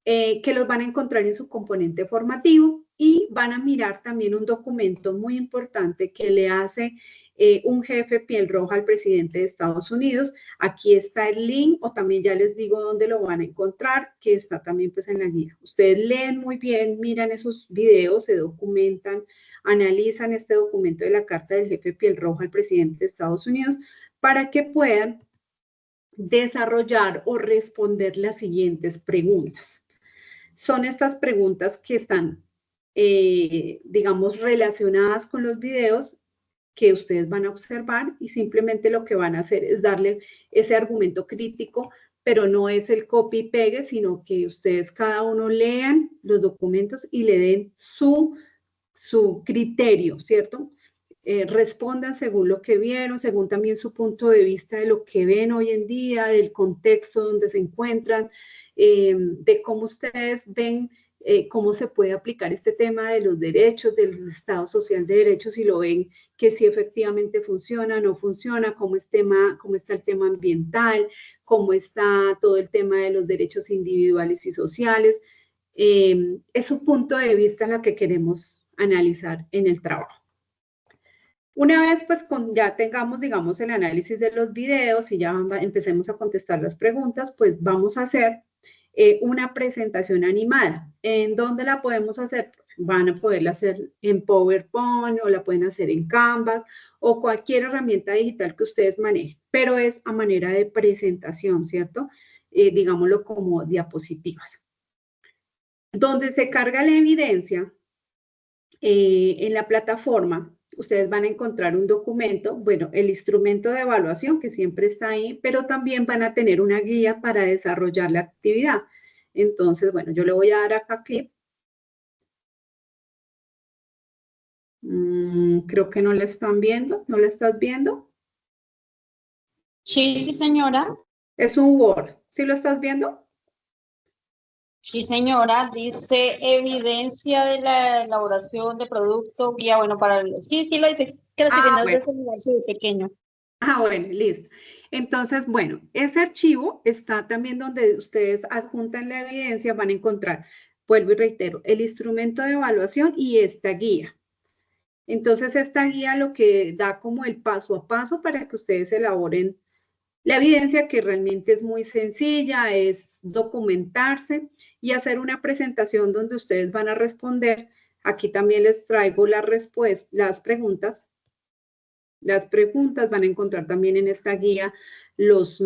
que los van a encontrar en su componente formativo y van a mirar también un documento muy importante que le hace un jefe piel roja al presidente de Estados Unidos. Aquí está el link, o también ya les digo dónde lo van a encontrar, que está también pues en la guía. Ustedes leen muy bien, miran esos videos, se documentan, analizan este documento de la carta del jefe piel roja al presidente de Estados Unidos para que puedan desarrollar o responder las siguientes preguntas. Son estas preguntas que están, digamos, relacionadas con los videos que ustedes van a observar y simplemente lo que van a hacer es darle ese argumento crítico, pero no es el copy y pegue, sino que ustedes cada uno lean los documentos y le den su criterio, ¿cierto? Respondan según lo que vieron, según también su punto de vista de lo que ven hoy en día, del contexto donde se encuentran, de cómo ustedes ven cómo se puede aplicar este tema de los derechos, del Estado Social de Derechos, si lo ven que sí efectivamente funciona, no funciona, cómo está el tema ambiental, cómo está todo el tema de los derechos individuales y sociales. Es un punto de vista en la que queremos analizar en el trabajo. Una vez pues ya tengamos, digamos, el análisis de los videos y ya empecemos a contestar las preguntas, pues vamos a hacer una presentación animada. ¿En dónde la podemos hacer? Van a poderla hacer en PowerPoint o la pueden hacer en Canvas o cualquier herramienta digital que ustedes manejen, pero es a manera de presentación, ¿cierto? Digámoslo como diapositivas. Donde se carga la evidencia, en la plataforma, ustedes van a encontrar un documento, bueno, el instrumento de evaluación que siempre está ahí, pero también van a tener una guía para desarrollar la actividad. Entonces, bueno, yo le voy a dar acá clic. Creo que no la están viendo, ¿no la estás viendo? Sí, sí, señora. Es un Word, ¿sí lo estás viendo? Sí, señora, dice evidencia de la elaboración de producto, guía, bueno, para el... Sí, sí lo dice, que lo estoy viendo desde el celular, sí, pequeño. Bueno, listo. Entonces, bueno, ese archivo está también donde ustedes adjuntan la evidencia, van a encontrar, vuelvo y reitero, el instrumento de evaluación y esta guía. Entonces, esta guía lo que da como el paso a paso para que ustedes elaboren la evidencia, que realmente es muy sencilla, es documentarse y hacer una presentación donde ustedes van a responder. Aquí también les traigo las preguntas. Las preguntas van a encontrar también en esta guía los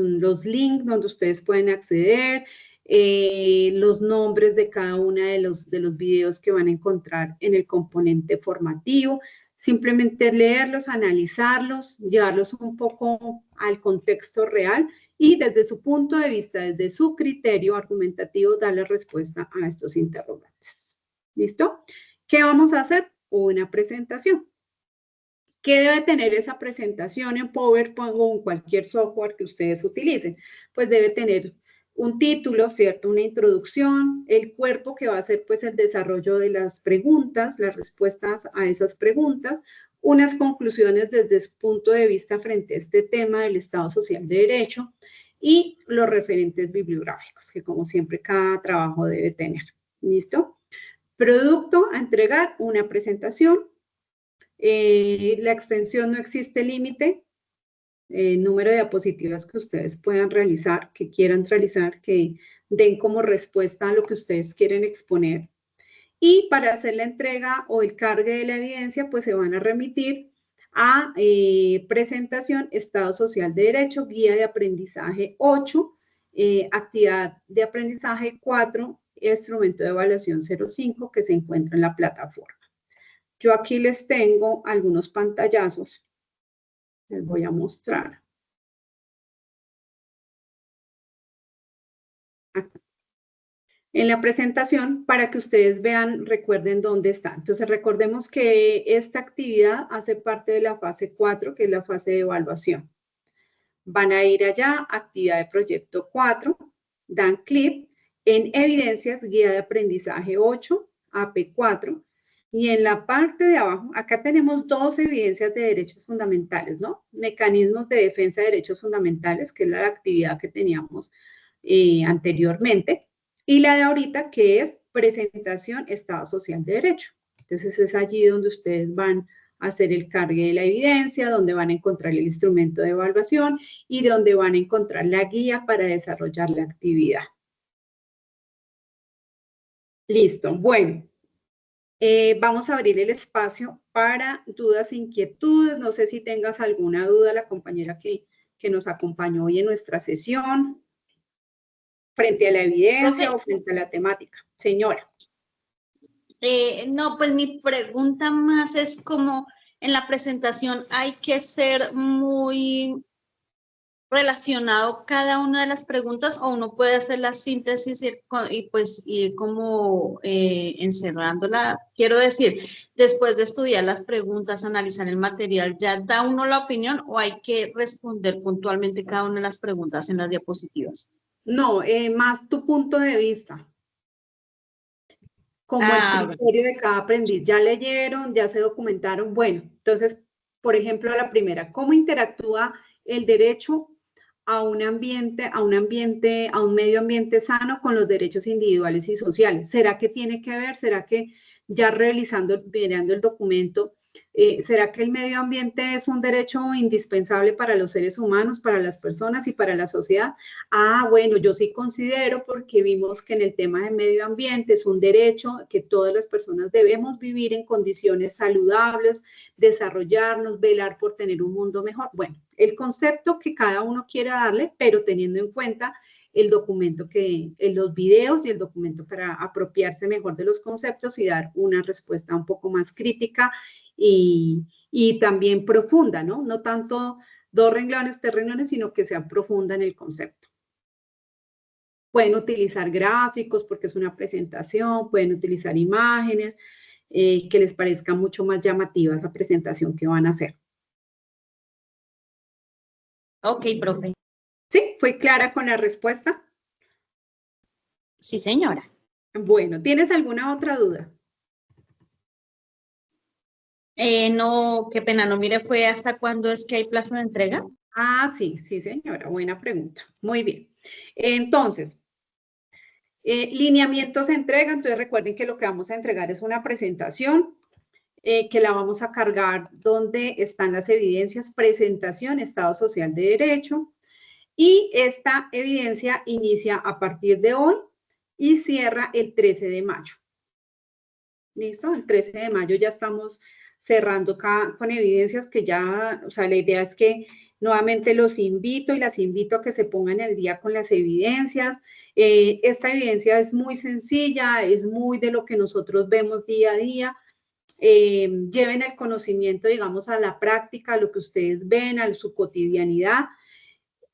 links donde ustedes pueden acceder, los nombres de cada uno de los videos que van a encontrar en el componente formativo. Simplemente leerlos, analizarlos, llevarlos un poco al contexto real y desde su punto de vista, desde su criterio argumentativo, darle respuesta a estos interrogantes. ¿Listo? ¿Qué vamos a hacer? Una presentación. ¿Qué debe tener esa presentación en PowerPoint o en cualquier software que ustedes utilicen? Pues debe tener un título, ¿cierto? Una introducción, el cuerpo que va a ser pues el desarrollo de las preguntas, las respuestas a esas preguntas, unas conclusiones desde su punto de vista frente a este tema del Estado Social de Derecho y los referentes bibliográficos, que como siempre cada trabajo debe tener. ¿Listo? Producto a entregar, una presentación. La extensión no existe límite, número de diapositivas que ustedes puedan realizar, que quieran realizar, que den como respuesta a lo que ustedes quieren exponer. Y para hacer la entrega o el cargue de la evidencia, pues se van a remitir a presentación, Estado Social de Derecho, guía de aprendizaje 8, actividad de aprendizaje 4, instrumento de evaluación 05 que se encuentra en la plataforma. Yo aquí les tengo algunos pantallazos. Les voy a mostrar. Acá. en la presentación para que ustedes vean, recuerden dónde está. Entonces, recordemos que esta actividad hace parte de la fase 4, que es la fase de evaluación. Van a ir allá, actividad de proyecto 4, dan clic en evidencias, guía de aprendizaje 8, AP4, y en la parte de abajo, acá tenemos 2 evidencias de derechos fundamentales, ¿no? Mecanismos de defensa de derechos fundamentales, que es la actividad que teníamos anteriormente, y la de ahorita, que es presentación Estado Social de Derecho. Entonces, es allí donde ustedes van a hacer el cargue de la evidencia, donde van a encontrar el instrumento de evaluación y donde van a encontrar la guía para desarrollar la actividad. Listo, bueno. Vamos a abrir el espacio para dudas e inquietudes. No sé si tengas alguna duda, la compañera que nos acompañó hoy en nuestra sesión, frente a la evidencia o frente a la temática. Señora. No, pues mi pregunta más es como en la presentación hay que ser muy relacionado cada una de las preguntas o uno puede hacer la síntesis y pues ir como encerrándola. Quiero decir, después de estudiar las preguntas, analizar el material, ¿ya da uno la opinión o hay que responder puntualmente cada una de las preguntas en las diapositivas? No, más tu punto de vista. Como el criterio de cada aprendiz. Ya leyeron, ya se documentaron. Bueno, entonces, por ejemplo, la primera, ¿cómo interactúa el derecho a un ambiente, a un medio ambiente sano con los derechos individuales y sociales? ¿Será que tiene que ver? ¿Será que ya mirando el documento, será que el medio ambiente es un derecho indispensable para los seres humanos, para las personas y para la sociedad? Ah, bueno, yo sí considero, porque vimos que en el tema de medio ambiente es un derecho que todas las personas debemos vivir en condiciones saludables, desarrollarnos, velar por tener un mundo mejor. Bueno, el concepto que cada uno quiera darle, pero teniendo en cuenta el documento los videos y el documento para apropiarse mejor de los conceptos y dar una respuesta un poco más crítica y también profunda, ¿no? No tanto 2 renglones, 3 renglones, sino que sea profunda en el concepto. Pueden utilizar gráficos porque es una presentación, pueden utilizar imágenes, que les parezca mucho más llamativa esa presentación que van a hacer. Ok, profe. ¿Sí? ¿Fue clara con la respuesta? Sí, señora. Bueno, ¿tienes alguna otra duda? No, qué pena, no mire, ¿fue hasta cuándo es que hay plazo de entrega? Ah, sí, sí, señora, buena pregunta. Muy bien. Entonces, lineamientos de entrega. Entonces, recuerden que lo que vamos a entregar es una presentación que la vamos a cargar donde están las evidencias, presentación, Estado Social de Derecho. Y esta evidencia inicia a partir de hoy y cierra el 13 de mayo. ¿Listo? El 13 de mayo ya estamos cerrando con evidencias que ya, o sea, la idea es que nuevamente los invito y las invito a que se pongan al día con las evidencias. Esta evidencia es muy sencilla, es muy de lo que nosotros vemos día a día. Lleven el conocimiento, digamos, a la práctica, a lo que ustedes ven, a su cotidianidad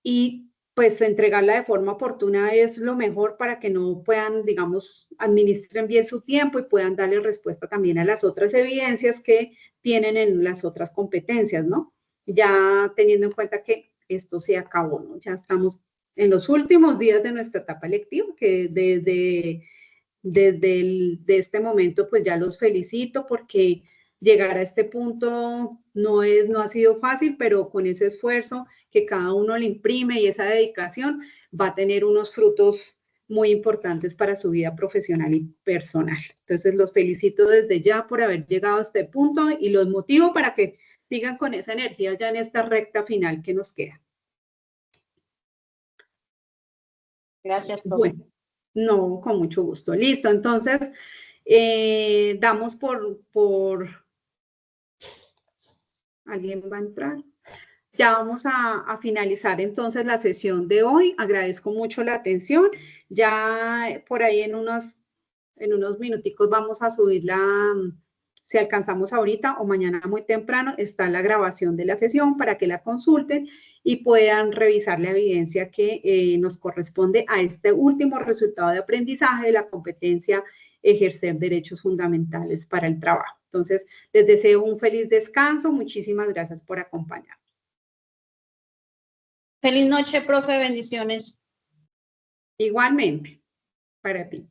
y pues entregarla de forma oportuna es lo mejor para que no puedan, digamos, administren bien su tiempo y puedan darle respuesta también a las otras evidencias que tienen en las otras competencias, ¿no? Ya teniendo en cuenta que esto se acabó, ¿no? Ya estamos en los últimos días de nuestra etapa lectiva, que desde este momento pues ya los felicito porque llegar a este punto no ha sido fácil, pero con ese esfuerzo que cada uno le imprime y esa dedicación va a tener unos frutos muy importantes para su vida profesional y personal. Entonces los felicito desde ya por haber llegado a este punto y los motivo para que sigan con esa energía ya en esta recta final que nos queda. Gracias, profe. Bueno, no, con mucho gusto. Listo, entonces damos por... ¿Alguien va a entrar? Ya vamos a finalizar entonces la sesión de hoy. Agradezco mucho la atención. Ya por ahí en unos minuticos vamos a subir Si alcanzamos ahorita o mañana muy temprano, está la grabación de la sesión para que la consulten y puedan revisar la evidencia que nos corresponde a este último resultado de aprendizaje de la competencia ejercer derechos fundamentales para el trabajo. Entonces, les deseo un feliz descanso. Muchísimas gracias por acompañarnos. Feliz noche, profe. Bendiciones. Igualmente, para ti.